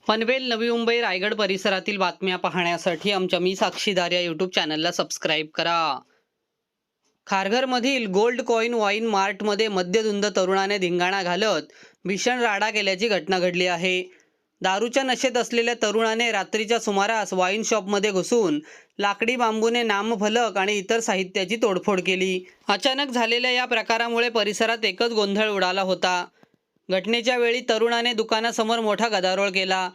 पनवेल, नवी मुंबई, रायगड परिसरातील बातम्या पाहण्यासाठी आमच्या मी साक्षीदार या यूट्यूब चॅनलला सबस्क्राईब करा. खारघरमधील गोल्ड कॉईन वाईन मार्टमध्ये मद्यधुंद तरुणाने धिंगाणा घालत भीषण राडा केल्याची घटना घडली आहे. दारूच्या नशेत असलेल्या तरुणाने रात्रीच्या सुमारास वाईन शॉपमध्ये घुसून लाकडी बांबूने नामफलक आणि इतर साहित्याची तोडफोड केली. अचानक झालेल्या या प्रकारामुळे परिसरात एकच गोंधळ उडाला होता. घटनेच्या वेळी तरुणाने दुकानासमोर मोठा गदारोळ केला.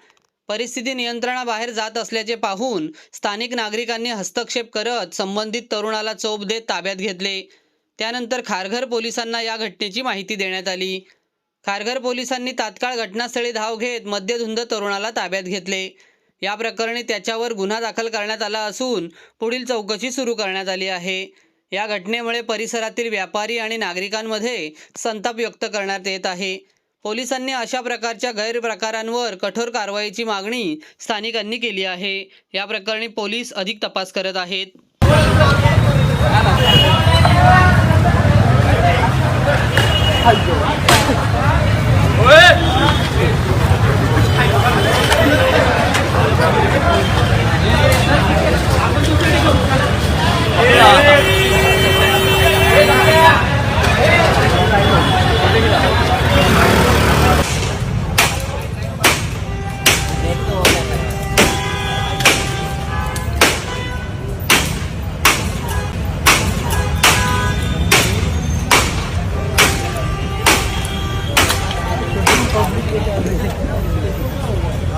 परिस्थिती नियंत्रणाबाहेर जात असल्याचे पाहून स्थानिक नागरिकांनी हस्तक्षेप करत संबंधित तरुणाला चोप देत ताब्यात घेतले. त्यानंतर खारघर पोलिसांना या घटनेची माहिती देण्यात आली. खारघर पोलिसांनी तात्काळ घटनास्थळी धाव घेत मद्यधुंद तरुणाला ताब्यात घेतले. या प्रकरणी त्याच्यावर गुन्हा दाखल करण्यात आला असून पुढील चौकशी सुरू करण्यात आली आहे. या घटनेमुळे परिसरातील व्यापारी आणि नागरिकांमध्ये संताप व्यक्त करण्यात येत आहे. पोलिसांनी अशा प्रकारच्या गैरप्रकारांवर कठोर कारवाईची मागणी स्थानिकांनी केली आहे. या प्रकरणी पोलीस अधिक तपास करत आहेत.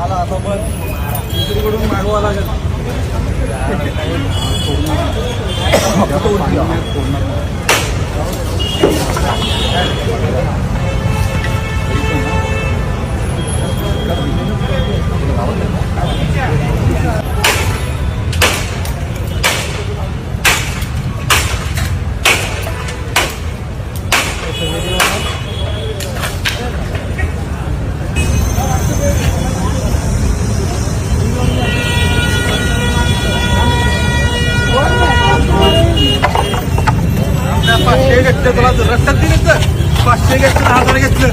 आता पण दुसरीकडून मागवा लागेल. पाचशे घेतलं तुला रस्त्यात दिले तर 500 घेतलं 1000 घेतलं.